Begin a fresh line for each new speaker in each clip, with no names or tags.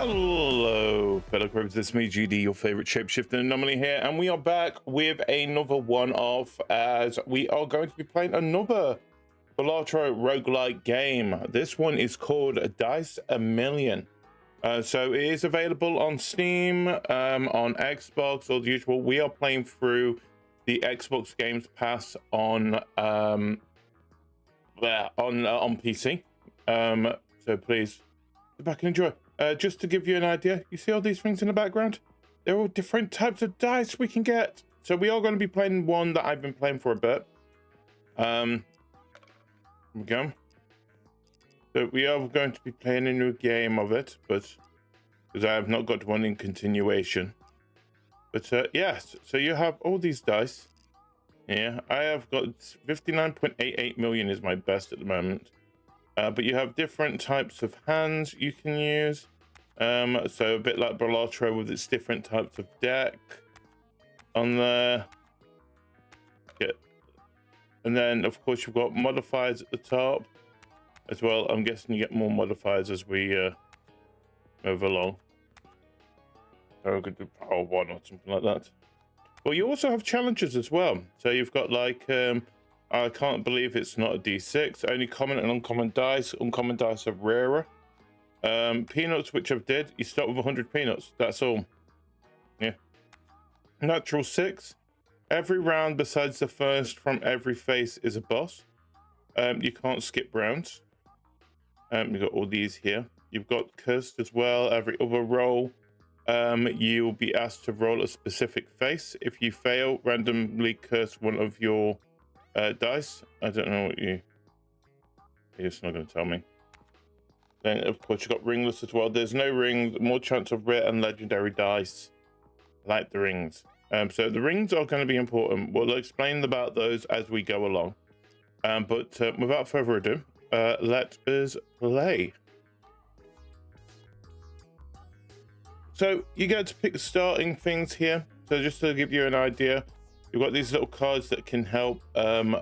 Hello, fellow cribs. It's me, GD, your favorite shapeshifter anomaly here, and we are back with another one of, as we are going to be playing another Balatro roguelike game. This one is called Dice a Million. So it is available on Steam, on Xbox, all the usual. We are playing through the Xbox Games Pass on PC. So please sit back and enjoy. Just to give you an idea, you see all these things in the background? They're all different types of dice we can get. So we are going to be playing one that I've been playing for a bit. Here we go. So we are going to be playing a new game of it, but because I have not got one in continuation. But yes, so you have all these dice. Yeah, I have got 59.88 million is my best at the moment. But you have different types of hands you can use. So a bit like Balatro with its different types of deck on there. Yeah. And then, of course, you've got modifiers at the top as well. I'm guessing you get more modifiers as we move along. So we could do power 1 or something like that. Well, you also have challenges as well. So you've got like... I can't believe it's not a D6. Only common and uncommon dice. Uncommon dice are rarer. Peanuts, which I've did. You start with 100 peanuts. That's all. Yeah. Natural 6. Every round besides the first from every face is a boss. You can't skip rounds. You've got all these here. You've got cursed as well. Every other roll, you'll be asked to roll a specific face. If you fail, randomly curse one of your dice. I don't know what you're just not going to tell me. Then of course you've got ringless as well. There's no rings. More chance of rare and legendary dice. Like the rings. So the rings are going to be important. We'll explain about those as we go along. But without further ado, let us play. So you get to pick starting things here. So just to give you an idea, you've got these little cards that can help in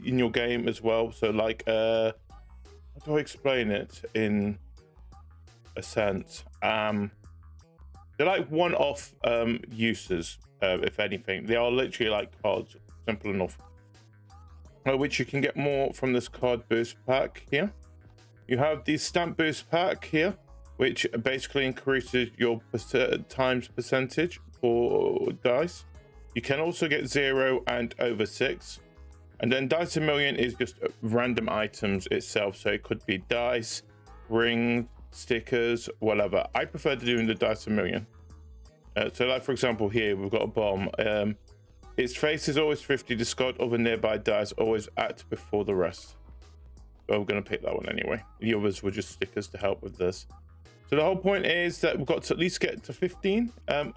your game as well. So like, how do I explain it in a sense? They're like one-off uses, if anything. They are literally like cards, simple enough. Which you can get more from this card boost pack here. You have the stamp boost pack here, which basically increases your times percentage for dice. You can also get 0 and over 6. And then Dice a Million is just random items itself. So it could be dice, rings, stickers, whatever. I prefer doing the Dice a Million. So like for example here, we've got a bomb. Its face is always 50. Discard other nearby dice. Always act before the rest. Well, we're going to pick that one anyway. The others were just stickers to help with this. So the whole point is that we've got to at least get to 15. Yeah.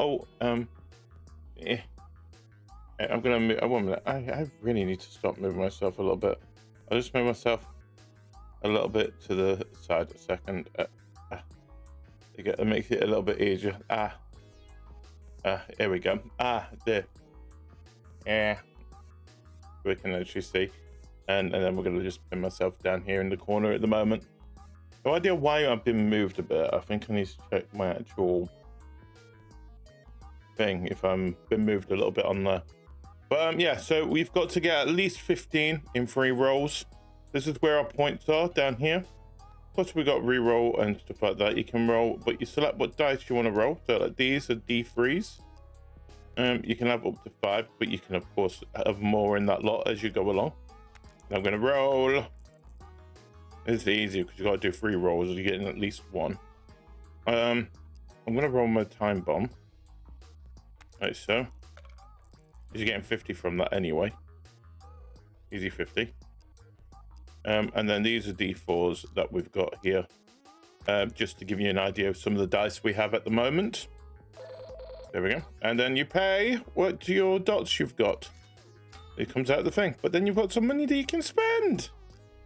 I'm gonna move. One minute. I really need to stop moving myself a little bit. I'll just move myself a little bit to the side a second. It makes it a little bit easier. Here we go. There. Yeah. We can actually see. And then we're gonna just pin myself down here in the corner at the moment. No idea why I've been moved a bit. I think I need to check my actual thing if I'm been moved a little bit on there. But yeah, so we've got to get at least 15 in 3 rolls. This is where our points are down here. Plus we got re-roll and stuff like that. You can roll, but you select what dice you want to roll. So like these are D3s. You can have up to 5, but you can of course have more in that lot as you go along. And I'm gonna roll. It's easy because you got to do 3 rolls. You're getting at least 1. I'm gonna roll my time bomb. Like so. You're getting 50 from that anyway. Easy 50. And then these are D4s that we've got here. Just to give you an idea of some of the dice we have at the moment. There we go. And then you pay what your dots you've got. It comes out of the thing. But then you've got some money that you can spend.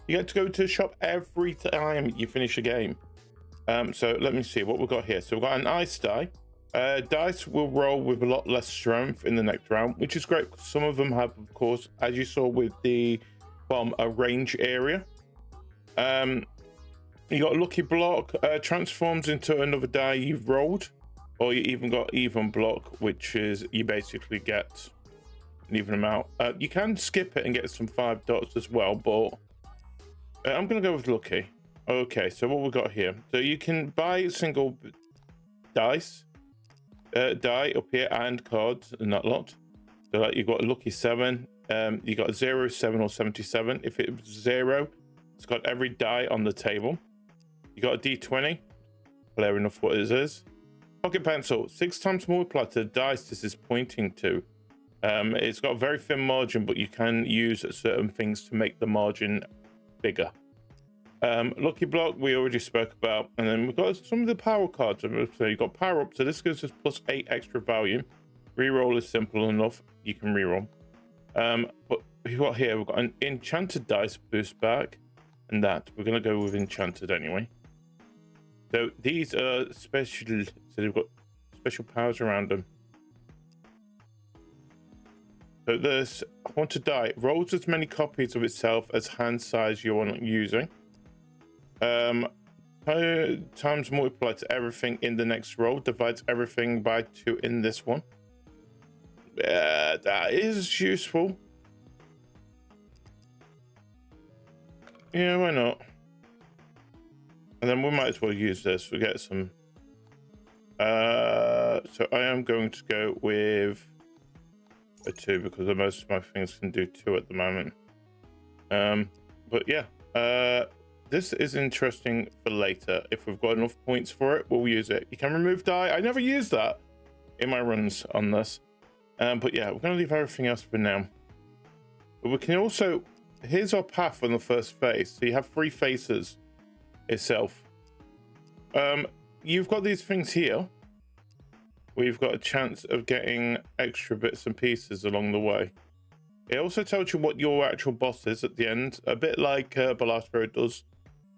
You get to go to the shop every time you finish a game. So let me see what we've got here. So we've got an ice die. Dice will roll with a lot less strength in the next round, which is great. Some of them have, of course, as you saw with the bomb, a range area. You got a lucky block, transforms into another die you've rolled, or you even got even block, which is you basically get an even amount. You can skip it and get some 5 dots as well, but I'm gonna go with lucky. Okay, so what we got here? So you can buy single dice, die up here, and cards in that lot. So like you've got a lucky 7, you got 0, 7, or 77. If it's 0, it's got every die on the table. You got a d20, clear enough what it is. Pocket pencil, 6 times multiplier to the dice this is pointing to. It's got a very thin margin, but you can use certain things to make the margin bigger. Lucky block we already spoke about, and then we've got some of the power cards. So you've got power up, so this gives us +8 extra value. Reroll is simple enough, you can reroll. But we've got here, we've got an enchanted dice boost back, and that we're going to go with enchanted anyway. So these are special, so they've got special powers around them. So this haunted die rolls as many copies of itself as hand size you're using. Times multiply to everything in the next roll, divides everything by 2 in this one. That is useful. Yeah, why not? And then we might as well use this. We'll get some. So I am going to go with a 2 because most of my things can do 2 at the moment. But yeah, this is interesting for later. If we've got enough points for it, we'll use it. You can remove die. I never used that in my runs on this. But yeah, we're going to leave everything else for now. But we can also, here's our path on the first face. So you have 3 faces itself. You've got these things here. We've got a chance of getting extra bits and pieces along the way. It also tells you what your actual boss is at the end, a bit like Balastro does.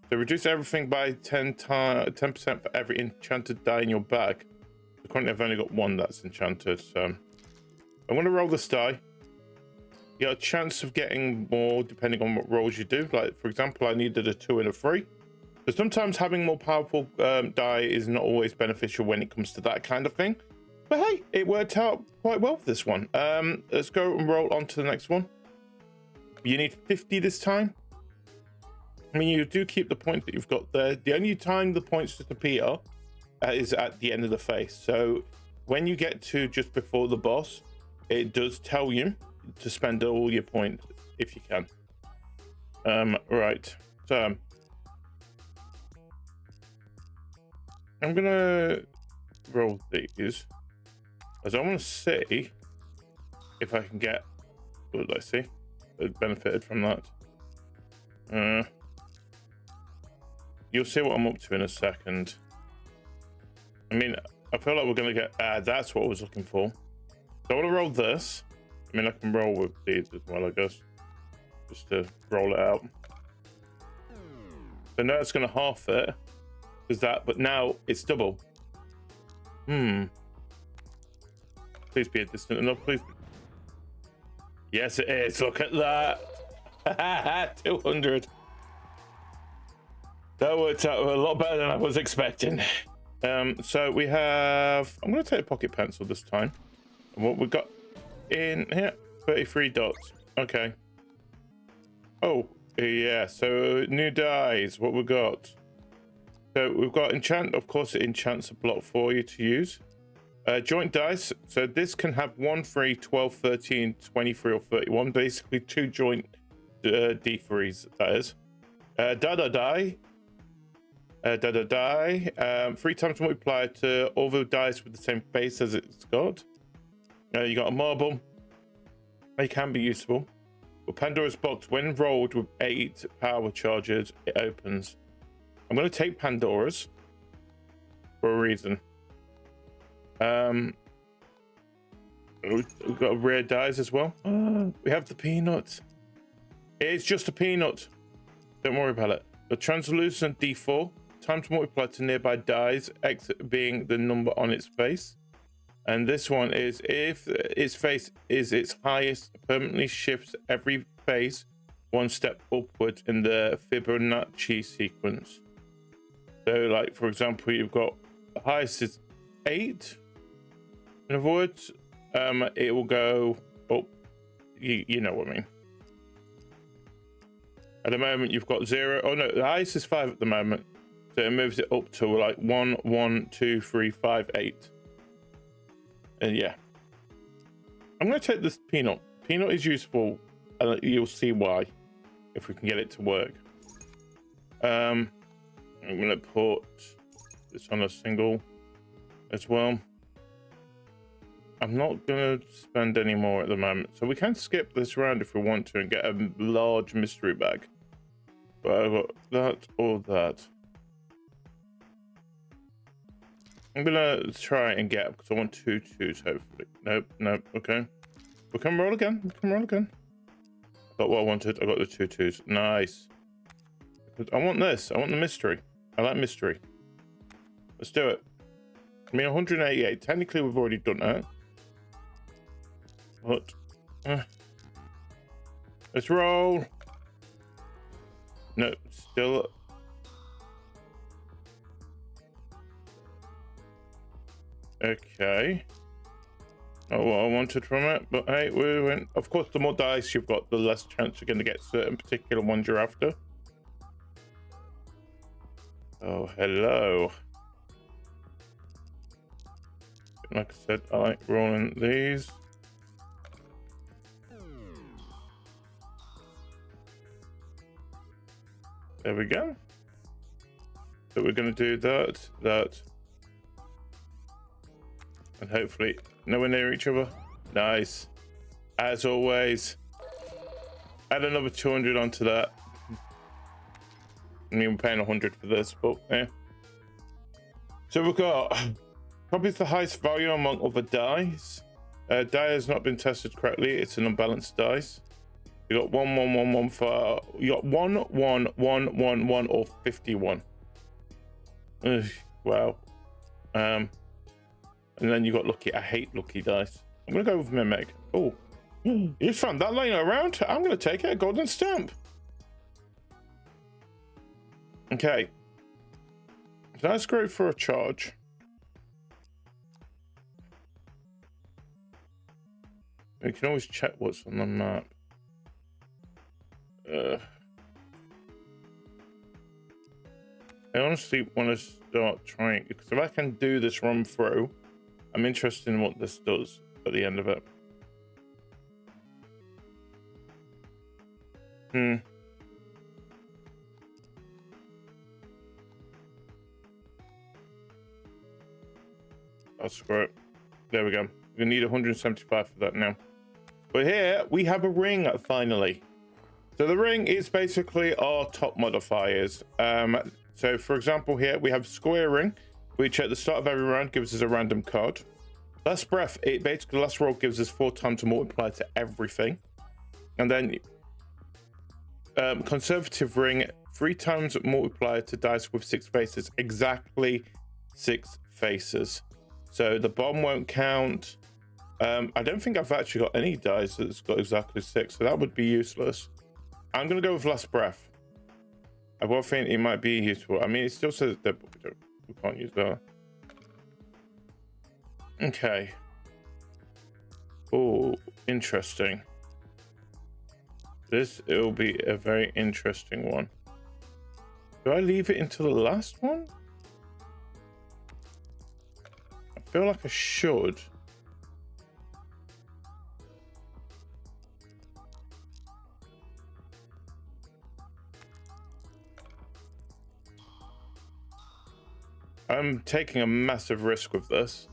So reduce everything by 10% for every enchanted die in your bag. Currently I've only got 1 that's enchanted, so I'm going to roll this die. You got a chance of getting more depending on what rolls you do. Like, for example, I needed a 2 and a 3. So sometimes having more powerful die is not always beneficial when it comes to that kind of thing. But hey, it worked out quite well for this one. Let's go and roll on to the next one. You need 50 this time. I mean, you do keep the points that you've got there. The only time the points disappear is at the end of the face. So when you get to just before the boss, it does tell you to spend all your points if you can. Right, so I'm gonna roll these as I want to see if I can get, what did I see? It benefited from that. You'll see what I'm up to in a second. I mean, I feel like we're gonna get, that's what I was looking for. So I want to roll this. I mean, I can roll with these as well, I guess, just to roll it out. So now it's going to half it, is that? But now it's double. Please be a distant enough, please. Yes, it is. Look at that. 200. That worked out a lot better than I was expecting. So we have. I'm going to take a pocket pencil this time. And what we got in here, 33 dots. Okay. Oh, yeah. So new dies. What we got? So we've got enchant. Of course, it enchants a block for you to use. Joint dice. So this can have 1, 3, 12, 13, 23, or 31. Basically, 2 joint D3s. That is. Dada die. 3 times multiplier to all the dice with the same face as it's got. You got a marble. They can be useful. But Pandora's box, when rolled with 8 power charges, it opens. I'm going to take Pandora's for a reason. We've got rare dies as well. We have the peanut. It's just a peanut. Don't worry about it. The translucent D4 times multiply to nearby dies, X being the number on its face. And this one is if its face is its highest, permanently shifts every face 1 step upwards in the Fibonacci sequence. So like, for example, you've got the highest is 8. In other words, it will go up. You know what I mean. At the moment, you've got 0. Oh no, the highest is 5 at the moment. So it moves it up to like 1, 1, 2, 3, 5, 8. And yeah. I'm going to take this peanut. Peanut is useful. You'll see why if we can get it to work. I'm going to put this on a single as well. I'm not going to spend any more at the moment. So we can skip this round if we want to and get a large mystery bag. But I've got that or that. I'm gonna try and get, because I want 2 2s hopefully. Nope, nope, okay. We can roll again, we can roll again. Got what I wanted, I got the 2 2s. Nice. I want this, I want the mystery. I like mystery. Let's do it. I mean, 188, technically we've already done that. But, let's roll. No, still. Okay. Not what I wanted from it, but hey, we went. Of course, the more dice you've got, the less chance you're going to get certain particular ones you're after. Oh, hello. Like I said, I like rolling these. There we go. So we're going to do that. And hopefully nowhere near each other. Nice. As always. Add another 200 onto that. I mean, we're paying 100 for this, but yeah. So we've got probably the highest value among other dice. Die has not been tested correctly. It's an unbalanced dice. You got 1 1 1 1 4. You got 1 1 1 1 1 or 51. Ugh, wow. And then you got lucky. I hate lucky dice. I'm gonna go with mimic. Oh, you found that laying around? I'm gonna take it. A golden stamp. Okay. That's great for a charge. We can always check what's on the map. I honestly want to start trying, because if I can do this run through, I'm interested in what this does at the end of it. I'll screw it. There we go. We need 175 for that now. But here we have a ring finally. So the ring is basically our top modifiers. So for example, here we have square ring, which at the start of every round gives us a random card. Last breath, it basically last roll gives us 4 times to multiply to everything. And then conservative ring, 3 times multiplier to dice with 6 faces, exactly 6 faces. So the bomb won't count. I don't think I've actually got any dice that's got exactly 6, so that would be useless. I'm gonna go with last breath. I will think it might be useful. I mean, it still says that we can't use that. Okay. Oh, interesting. It will be a very interesting one. Do I leave it until the last one? I feel like I should. I'm taking a massive risk with this,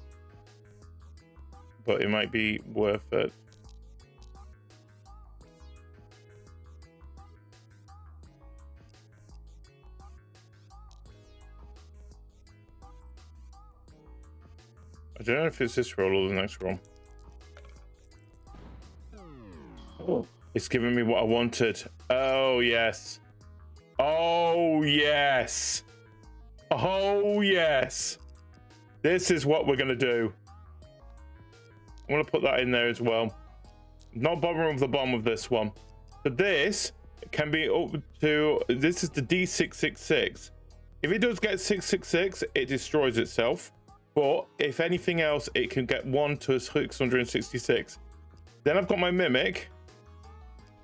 but it might be worth it. I don't know if it's this roll or the next roll. Oh, it's giving me what I wanted. Oh, yes. Oh, yes. Oh, yes. This is what we're going to do. I'm going to put that in there as well. Not bothering with the bomb of this one. So this can be up to... This is the D666. If it does get 666, it destroys itself. But if anything else, it can get 1 to 666. Then I've got my mimic,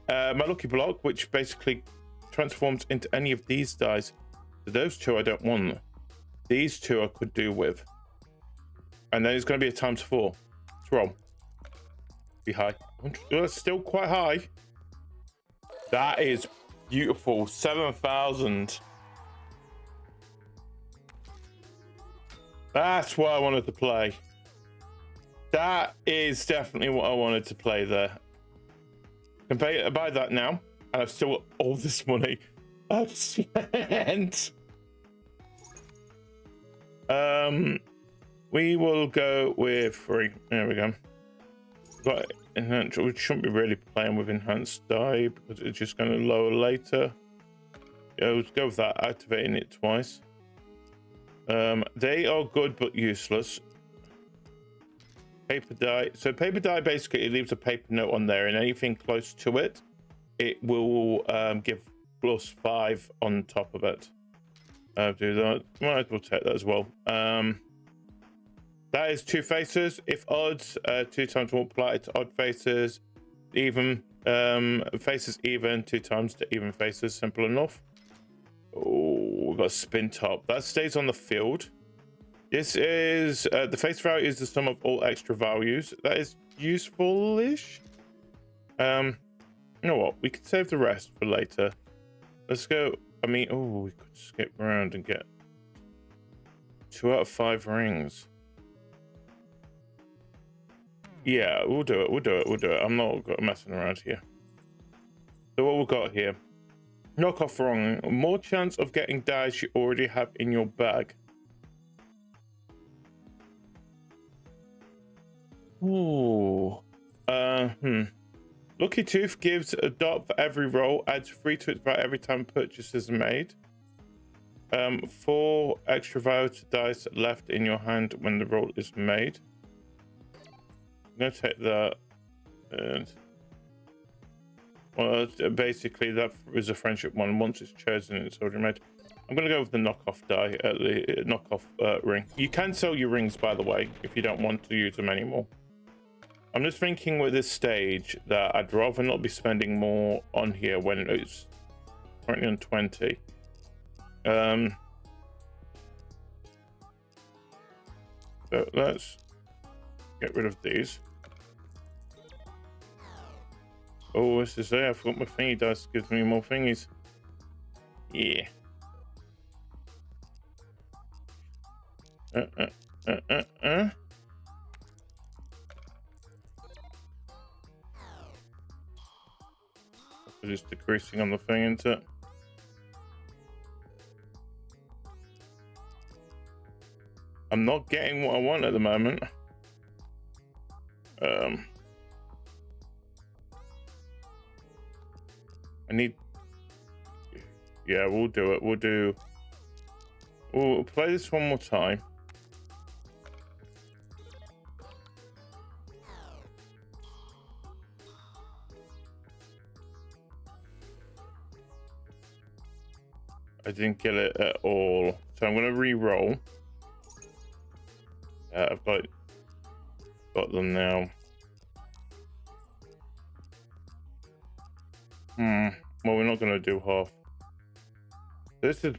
my lucky block, which basically transforms into any of these dice. So those two I don't want. These two I could do with. And then it's going to be a ×4. Let's roll. Be high. That's still quite high. That is beautiful. 7,000. That's what I wanted to play. That is definitely what I wanted to play there. I can buy that now, and I've still got all this money I've spent. We will go with 3. There we go. Got enhanced. We shouldn't be really playing with enhanced die because it's just going to lower later. Yeah, let's go with that. Activating it twice. They are good but useless. Paper die. So paper die basically it leaves a paper note on there, and anything close to it, it will give +5 on top of it. Do that. Might as well take that as well. That is 2 faces. If odds, 2 times multiply it to odd faces. Even faces even, 2 times to even faces. Simple enough. Oh, we've got a spin top. That stays on the field. This is the face value is the sum of all extra values. That is useful-ish. You know what? We could save the rest for later. Let's go. I mean, oh, we could skip around and get 2 out of 5 rings. Yeah, we'll do it. We'll do it. We'll do it. I'm not messing around here. So what we've got here. Knock off wrong. More chance of getting dice you already have in your bag. Ooh. Lucky Tooth gives a dot for every roll. Adds 3 to its value every time purchase is made. 4 extra value to dice left in your hand when the roll is made. I'm gonna take that. And well, basically that is a friendship one. Once it's chosen, it's already made. I'm gonna go with the knockoff die, the knockoff ring. You can sell your rings, by the way, if you don't want to use them anymore. I'm just thinking with this stage that I'd rather not be spending more on here when it's currently on 20. So let's get rid of these. Oh, this is there. I forgot my thingy dice gives me more thingies. Yeah. Just decreasing on the thing, isn't it? I'm not getting what I want at the moment. I need. Yeah, we'll do it. We'll play this one more time. I didn't get it at all, so I'm gonna re-roll. I've got them now. Well, we're not gonna do half. This is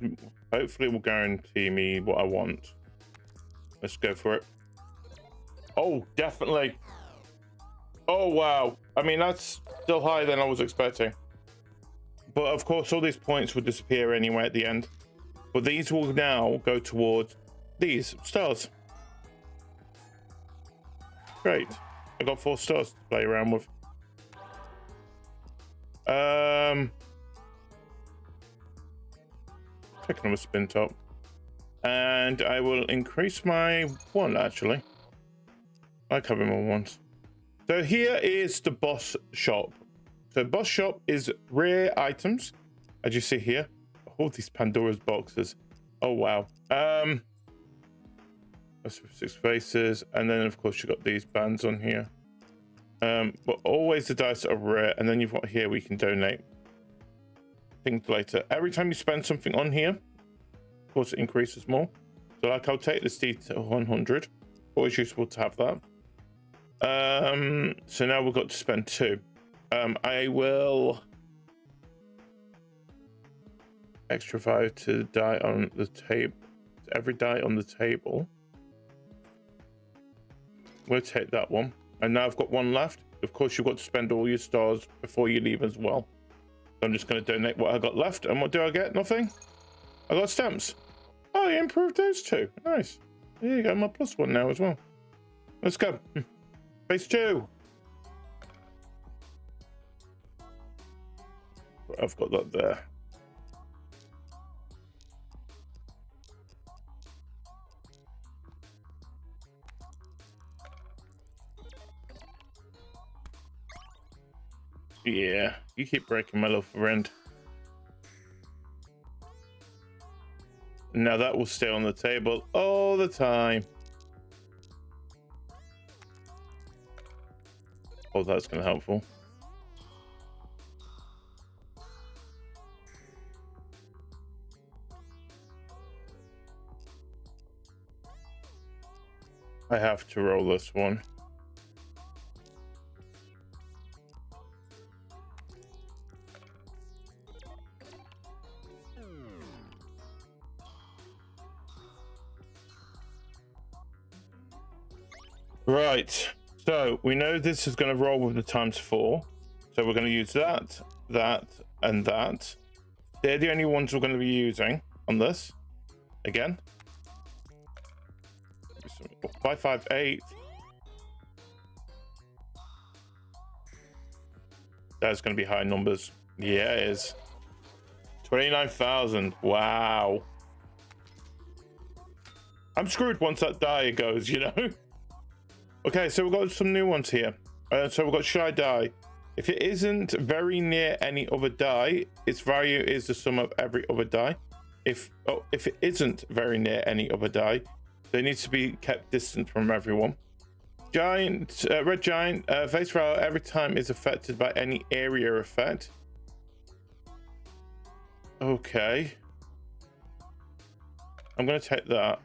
hopefully will guarantee me what I want. Let's go for it. Oh, definitely. Oh wow. I mean, that's still higher than I was expecting. But of course, all these points will disappear anyway at the end. But these will now go towards these stars. Great. I got 4 stars to play around with. Check another spin top. And I will increase my 1 actually. I like having more 1s. So here is the boss shop. So boss shop is rare items, as you see here. All these Pandora's boxes. Oh wow. That's 6 faces, and then of course you got these bands on here. But always the dice are rare, and then you've got here we can donate things later. Every time you spend something on here, of course it increases more. So like I'll take this D to 100. Always useful to have that. So now we've got to spend 2. I will extra 5 to die on the table. Every die on the table. We'll take that one. And now I've got 1 left. Of course, you've got to spend all your stars before you leave as well. So I'm just going to donate what I got left. And what do I get? Nothing. I got stamps. Oh, you improved those 2. Nice. There you go. My +1 now as well. Let's go. Phase 2. I've got that there. Yeah, you keep breaking my little friend. Now that will stay on the table all the time. Oh, that's going to be helpful. I have to roll this one. Right, so we know this is going to roll with the ×4. So we're going to use that, that, and that. They're the only ones we're going to be using on this. Again. 5, 5, 8. That's going to be high numbers. Yeah, it is. 29,000. Wow. I'm screwed once that die goes, you know? Okay, so we've got some new ones here. So we've got shy die. If it isn't very near any other die, its value is the sum of every other die. If it isn't very near any other die, they need to be kept distant from everyone. Giant, red giant, face value every time is affected by any area effect. Okay. I'm going to take that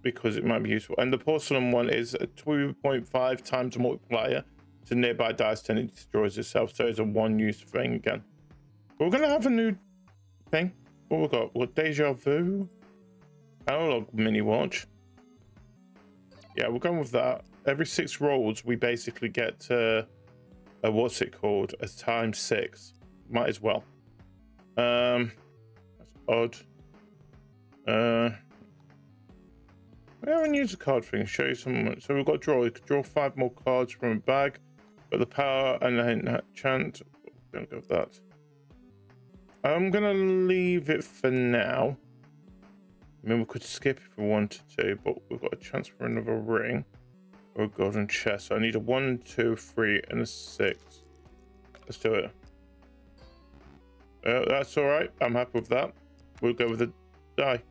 because it might be useful. And the porcelain one is a 2.5 times multiplier to nearby dice and it destroys itself. So it's a 1-use thing again. But we're going to have a new thing. What we got? What, deja vu? Analog mini watch. Yeah, we're going with that. Every 6 rolls, we basically get what's it called? A ×6. Might as well. That's odd. We haven't used a card thing. Show you some. So we've got draw. You could draw 5 more cards from a bag, but the power and the chant. Don't go with that. I'm gonna leave it for now. I mean, we could skip if we wanted to, but we've got a chance for another ring or a golden chest. So I need a 1, 2, 3, and a 6. Let's do it. That's all right. I'm happy with that. We'll go with the die.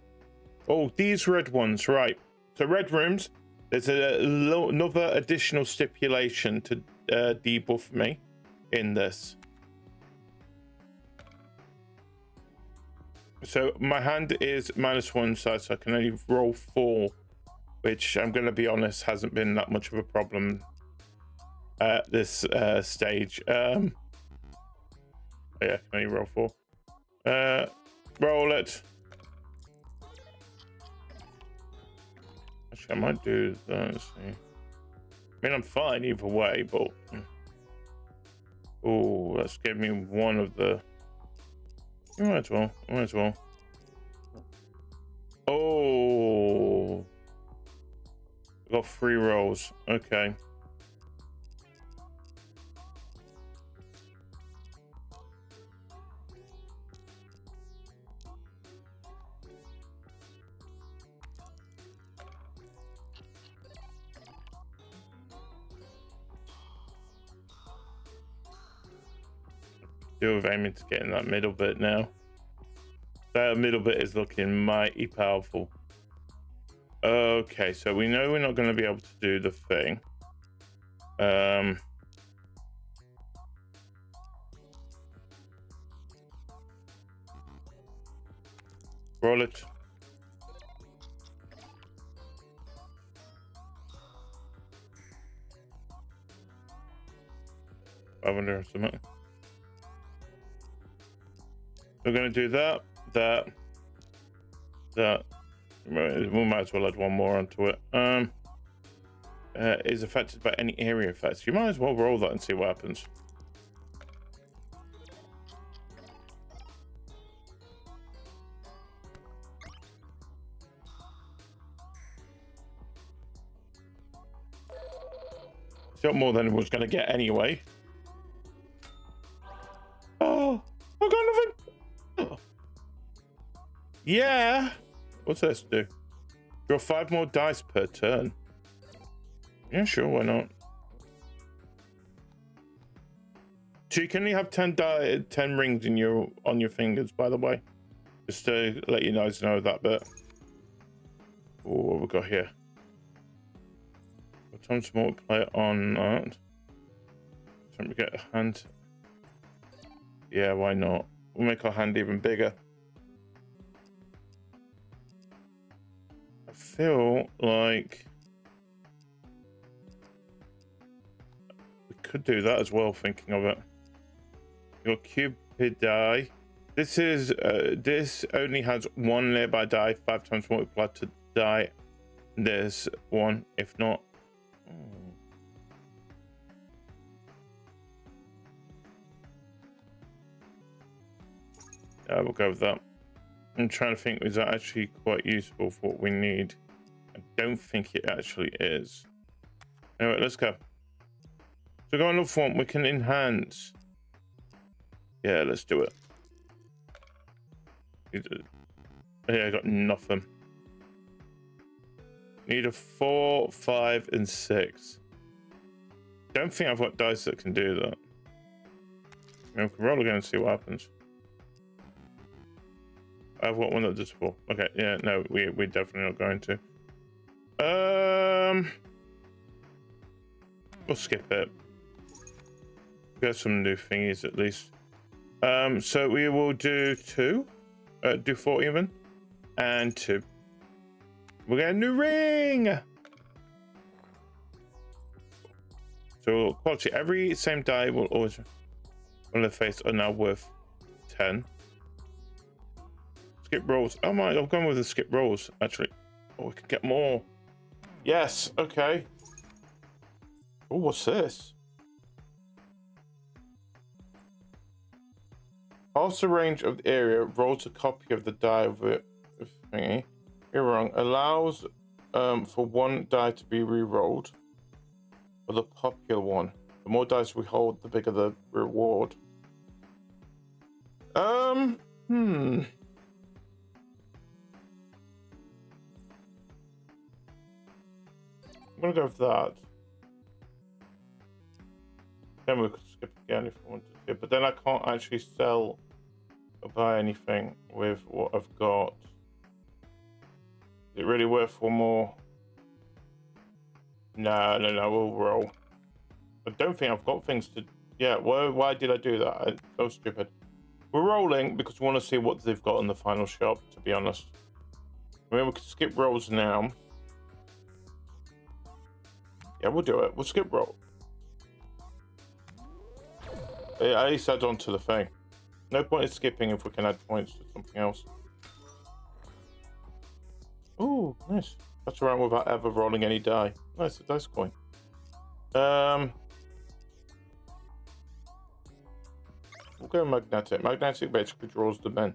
Oh, these red ones, right? So red rooms. There's another additional stipulation to debuff me in this. So my hand is -1 side, so I can only roll 4, which I'm going to be honest hasn't been that much of a problem at this stage. Yeah, I can only roll 4. Roll it. Actually, I might do that. Let's see. I mean, I'm fine either way, but oh, let's give me one of the. You might as well. Might as well. Oh, I got 3 rolls. Okay. Still aiming to get in that middle bit now. That middle bit is looking mighty powerful. Okay, so we know we're not going to be able to do the thing. Roll it. I wonder if something. We're gonna do that. We might as well add one more onto it. Is affected by any area effects. You might as well roll that and see what happens. Still more than it was gonna get anyway. Oh, I got nothing. Yeah. What's this do? Draw 5 more dice per turn. Yeah, sure, why not? So you can only have 10 rings in on your fingers, by the way. Just to let you guys know that bit. Oh, what we got here? What time to multiply on that? Can we get a hand? Yeah, why not? We'll make our hand even bigger. I feel like we could do that as well, thinking of it. Your Cupid die. This is this only has 1 nearby die, 5 times multiplied to die. There's 1, if not. Yeah, we'll go with that. I'm trying to think, is that actually quite useful for what we need? I don't think it actually is. Anyway, let's go. So go on the front, we can enhance. Yeah, let's do it. Yeah, I got nothing. Need a 4, 5, and 6. Don't think I've got dice that can do that. We can roll again and see what happens. I've got one that does 4. Okay, yeah, no, we're definitely not going to. We'll skip it. Get some new thingies at least. So we will do 2. Do 4 even. And 2. We get a new ring! So quality, every same die will always on the face are now worth 10. Skip rolls. Oh my, I'm going with the skip rolls actually. Oh, we can get more. Yes, okay. Oh, what's this? Half the range of the area, rolls a copy of the die of it thingy. You're wrong. Allows for 1 die to be re-rolled. For the popular one. The more dice we hold, the bigger the reward. I'm gonna go with that. Then we could skip again if we wanted to, but then I can't actually sell or buy anything with what I've got. Is it really worth 1 more? No, we'll roll. I don't think I've got things to. Yeah, why did I do that? It's so stupid. We're rolling because we want to see what they've got in the final shop, to be honest. I mean, we could skip rolls now. Yeah, we'll do it. We'll skip roll. At least add on to the thing. No point in skipping if we can add points to something else. Oh, nice. That's around without ever rolling any die. Nice, a dice coin. We'll go magnetic. Magnetic basically draws them in.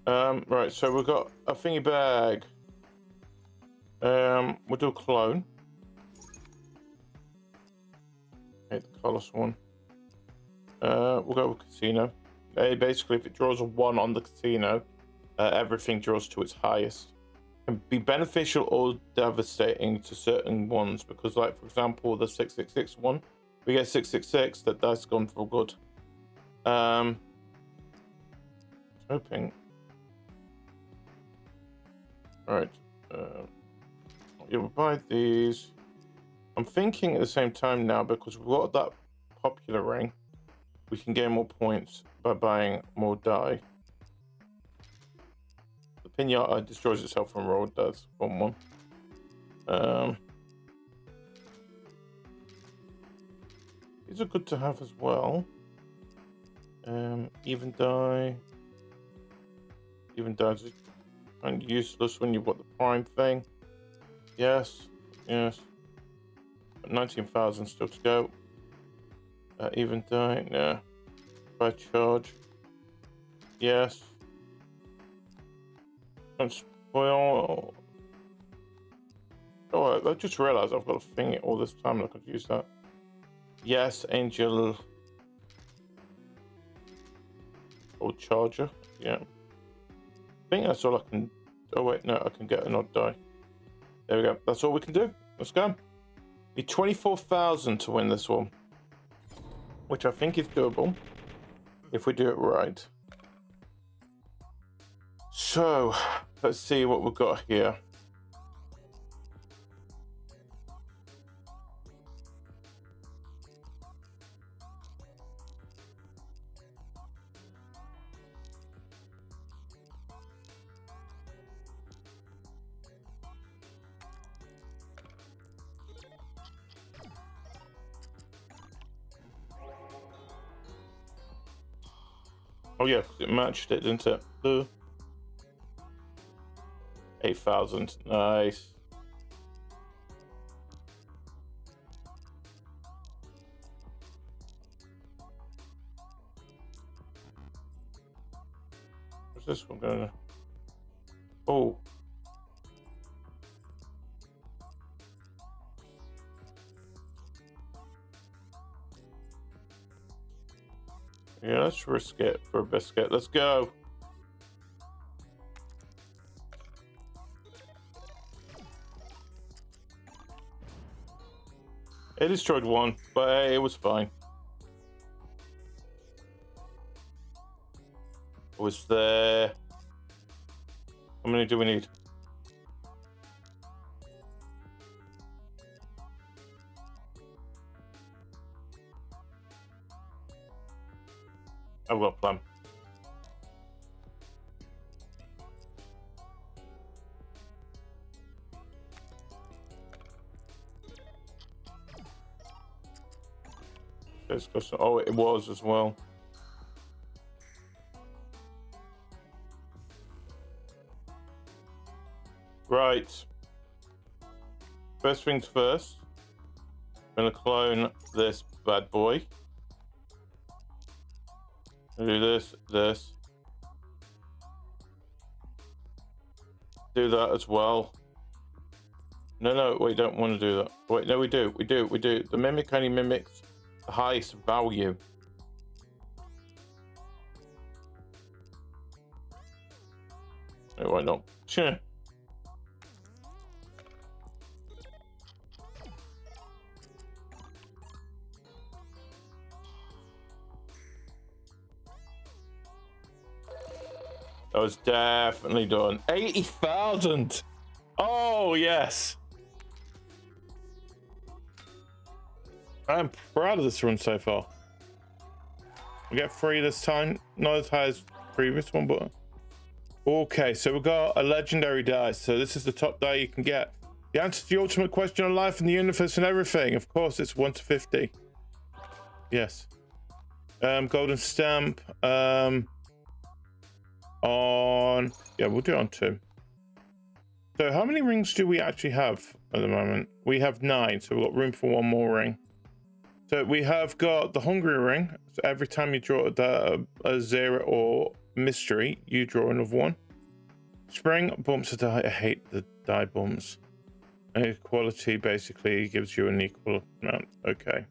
Right, so we've got a thingy bag. We'll do a clone. Okay, the colourless one. We'll go with casino. Basically, if it draws a 1 on the casino, everything draws to its highest. Can be beneficial or devastating to certain ones because, like, for example, the 666 one, we get 666, that dice gone for good. Hoping. Alright. You'll buy these. I'm thinking at the same time now because we've got that popular ring. We can gain more points by buying more die. pinata destroys itself on roll. That's one. These are good to have as well. Even die. Even die is kind of useless when you've got the prime thing. Yes. 19,000 still to go. Even die, no. By charge. Yes. Don't spoil. Oh, I just realized I've got a thing all this time and I could use that. Yes, Angel. Or Charger. Yeah. I think that's all I can. Oh, wait, no, I can get an odd die. There we go. That's all we can do. Let's go. Need 24,000 to win this one, which I think is doable if we do it right. So, let's see what we've got here. Oh yeah, it matched it, didn't it? 8,000. Nice. What's this one going to? Oh. Yeah, let's risk it for a biscuit. Let's go. It destroyed one, but hey, it was fine. It was there. How many do we need? I've got a plan. Oh, it was as well. Right. First things first. I'm gonna clone this bad boy. Do this. Do that as well. No, we don't want to do that. Wait, no, we do. The mimic only mimics the highest value. No, why not? Sure. That was definitely done. 80,000. Oh, yes. I'm proud of this run so far. We get 3 this time. Not as high as the previous one, but... Okay, so we've got a legendary die. So this is the top die you can get. The answer to the ultimate question on life and the universe and everything. Of course, it's 1 to 50. Yes. Golden stamp. Yeah, we'll do it on 2. So how many rings do we actually have at the moment? We have 9, so we've got room for 1 more ring. So we have got the hungry ring. So every time you draw a 0 or mystery, you draw another 1. Spring bumps a die. I hate the die bumps. Equality basically gives you an equal amount. Okay.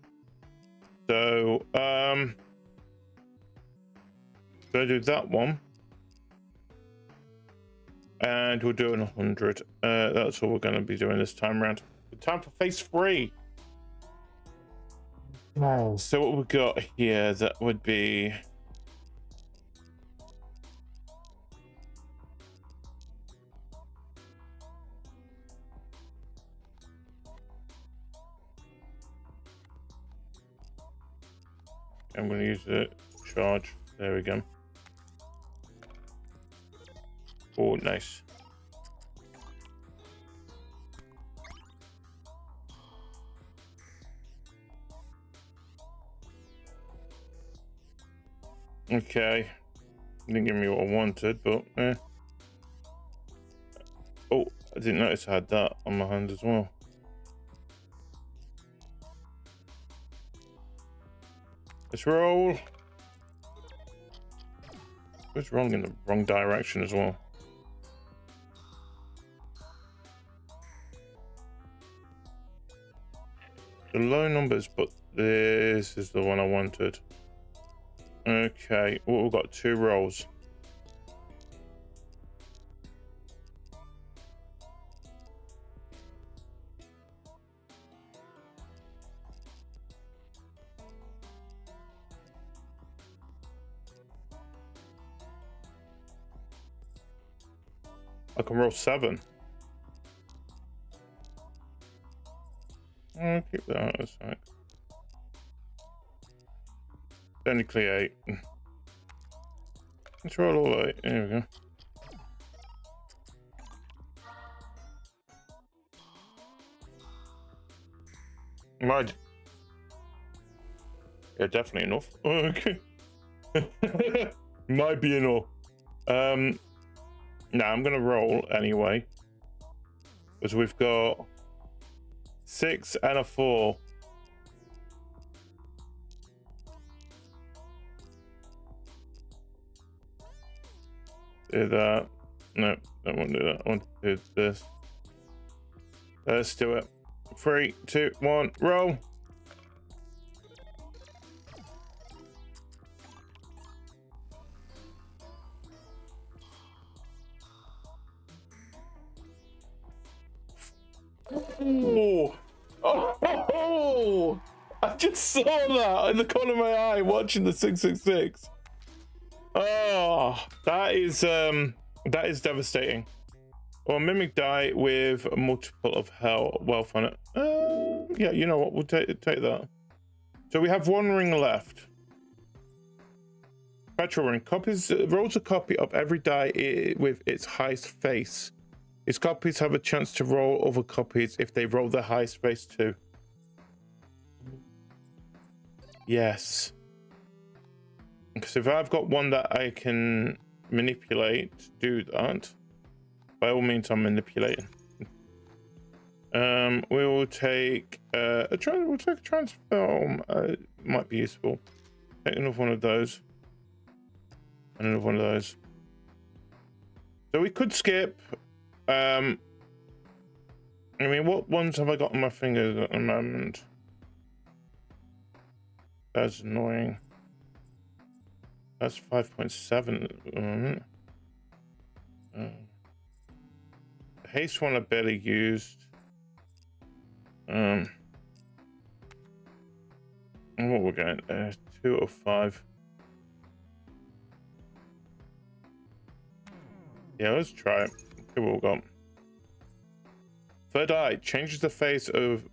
So gonna do that one. And we'll do an 100. That's all we're going to be doing this time around. Time for phase 3. Oh, so what we've got here, that would be... I'm going to use the charge. There we go. Oh, nice. Okay. Didn't give me what I wanted, but eh. Oh, I didn't notice I had that on my hand as well. Let's roll. It's wrong in the wrong direction as well. The low numbers, but this is the one I wanted. Okay, well, we've got 2 rolls. I can roll 7. I'll keep that a sec. Technically 8. Let's roll all 8. There we go. Might. Yeah, definitely enough. Okay. Might be enough. Now I'm gonna roll anyway, because we've got 6 and a 4. Do that. No, don't want to do that. I want to do this. Let's do it. 3, 2, 1, roll. Oh, oh, I just saw that in the corner of my eye watching the 666. Oh, that is devastating. Or mimic die with a multiple of wealth on it. Yeah, you know what? We'll take that. So we have 1 ring left. Petrol ring. Rolls a copy of every die with its highest face. Its copies have a chance to roll other copies if they roll the highest face too. Yes. Because if I've got one that I can manipulate, do that. By all means, I'm manipulating. We will take we'll take a transform. Might be useful. Take another one of those. And another one of those. So we could skip. I mean, what ones have I got on my fingers at the moment? That's annoying. That's 5.7 at the moment. The haste one I barely used. And what we're going 2 of 5. Yeah, let's try it. Okay, what we got. Third eye changes the face of.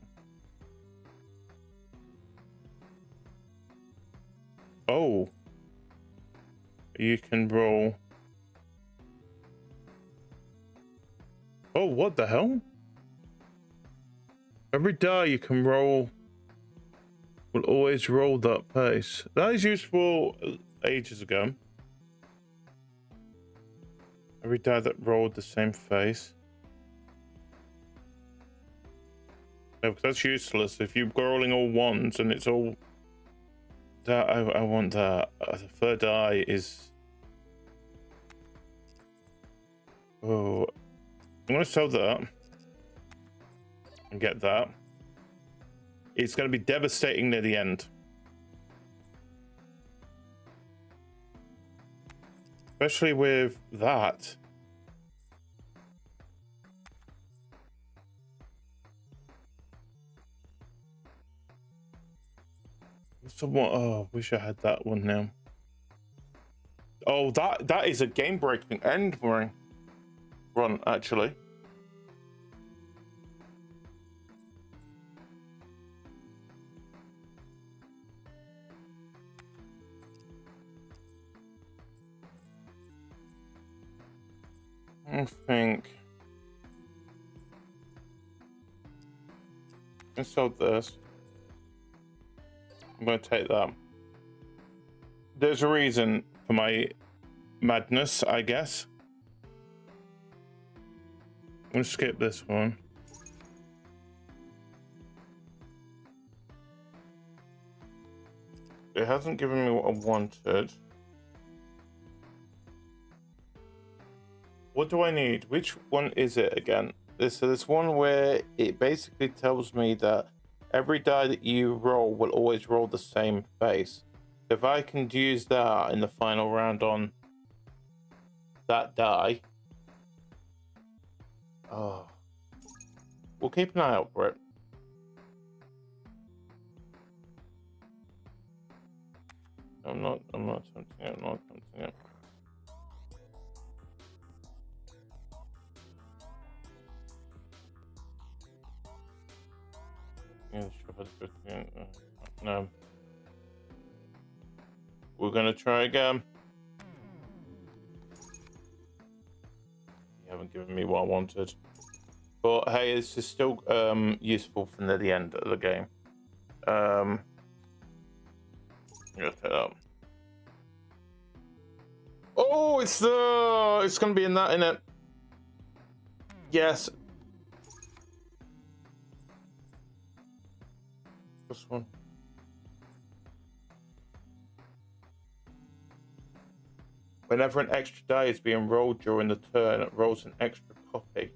Oh, you can roll. Oh, what the hell? Every die you can roll will always roll that pace. That is useful ages ago. Every die that rolled the same face. No, because that's useless. If you're rolling all 1s and it's all that, I want that. The third eye is. Oh, I'm gonna sell that and get that. It's gonna be devastating near the end, especially with that. Someone, oh, wish I had that one now. Oh, that is a game-breaking end run, actually. I think I sold this. I'm going to take that. There's a reason for my madness, I guess. I'm going to skip this one. It hasn't given me what I wanted. What do I need? Which one is it again? There's one where it basically tells me that every die that you roll will always roll the same face. If I can use that in the final round on that die, oh, we'll keep an eye out for it. I'm not attempting it. I'm not attempting it. Yeah, no. We're gonna try again. You haven't given me what I wanted. But hey, this is still useful for near the end of the game. I'm gonna take that. Oh, it's gonna be in that, innit? Yes. This one. Whenever an extra die is being rolled during the turn, it rolls an extra copy.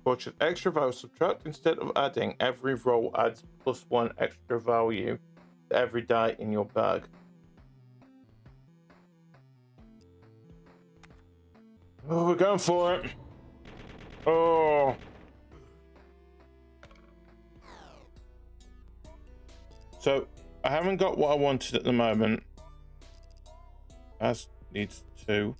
Watch an extra value. Subtract instead of adding. Every roll adds +1 extra value to every die in your bag. Oh, we're going for it. Oh. So I haven't got what I wanted at the moment. As needs to.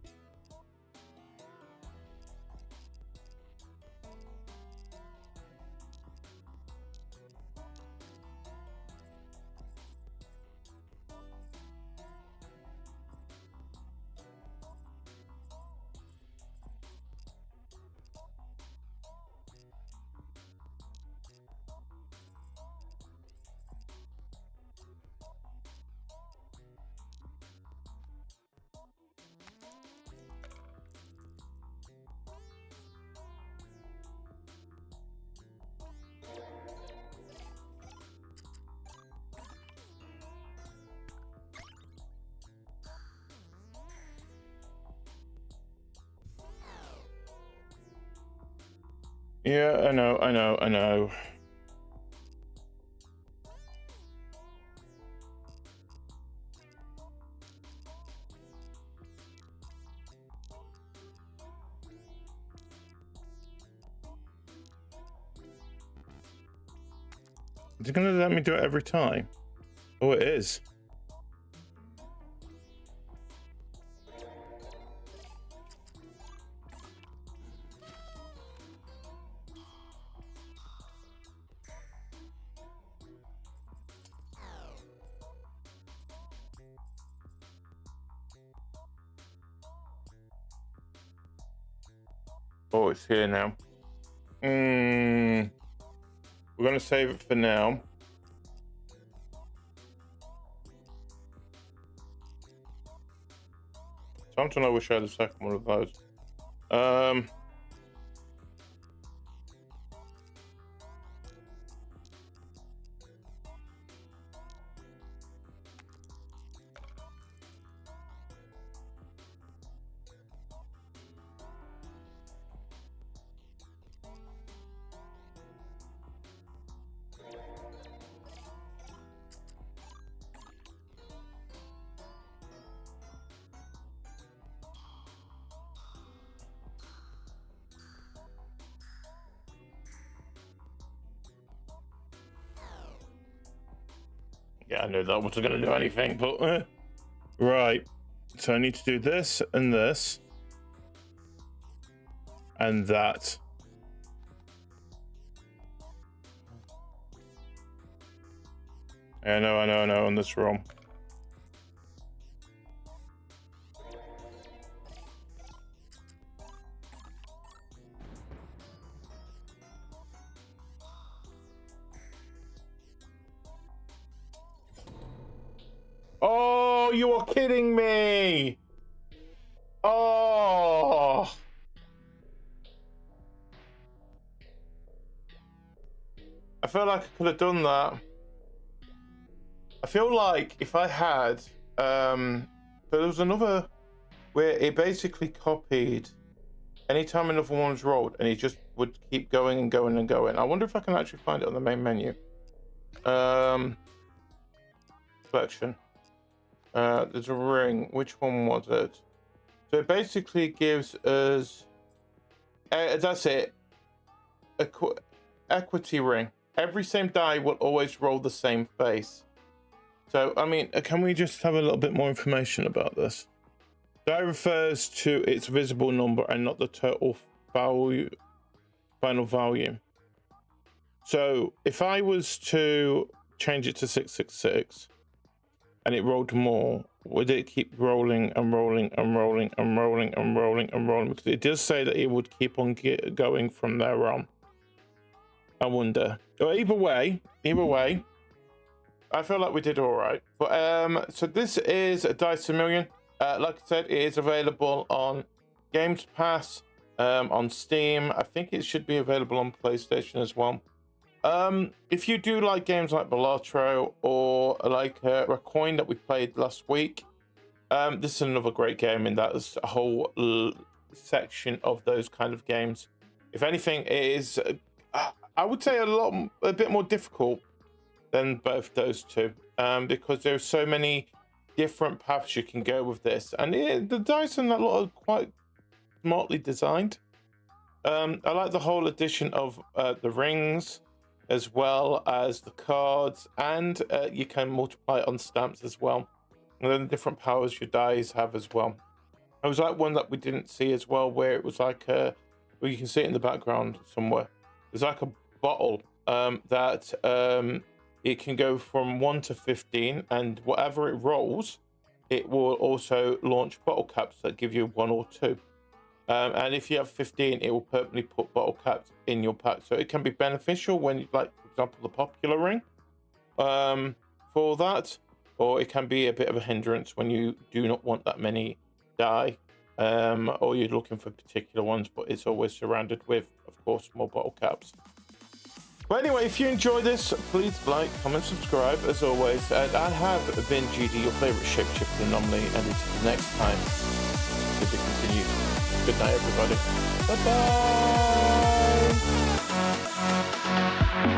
Yeah, I know. Is it gonna let me do it every time? Oh, it is. Oh, it's here now. We're gonna save it for now. Sometimes I wish I had a second one of those. Yeah, I knew that wasn't going to do anything, but right. So I need to do this and this and that. I know, and that's wrong. Oh, you are kidding me! Oh! I feel like I could have done that. I feel like if I had, but there was another where it basically copied anytime another one was rolled, and it just would keep going and going and going. I wonder if I can actually find it on the main menu. Selection. There's a ring. Which one was it? So it basically gives us. That's it. Equity ring. Every same die will always roll the same face. So, I mean, can we just have a little bit more information about this? Die refers to its visible number and not the total value, final value. So, if I was to change it to 666 and it rolled more, would it keep rolling and rolling and rolling and rolling and rolling and rolling? Because it does say that it would keep on going from there on. I wonder. So either way, I feel like we did all right. But so this is a Dice a Million. Like I said, it is available on Games Pass, on Steam. I think it should be available on PlayStation as well. If you do like games like Balatro or like Recoin that we played last week, this is another great game, and that is a whole section of those kind of games. If anything, it is, I would say, a bit more difficult than both those two, because there's so many different paths you can go with this, and the dice and that lot are quite smartly designed. I like the whole addition of the rings, as well as the cards, and you can multiply it on stamps as well, and then the different powers your dice have as well. It was like one that we didn't see as well, where it was like well, you can see it in the background somewhere. There's like a bottle that it can go from 1 to 15, and whatever it rolls, it will also launch bottle caps that give you 1 or 2. And if you have 15, it will permanently put bottle caps in your pack. So it can be beneficial when you like, for example, the popular ring for that, or it can be a bit of a hindrance when you do not want that many die, or you're looking for particular ones, but it's always surrounded with, of course, more bottle caps. But anyway, if you enjoy this, please like, comment, subscribe, as always. And I have been GD, your favourite shapeshifter anomaly, and until the next time, to be continued. Good night, everybody.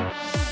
Bye-bye!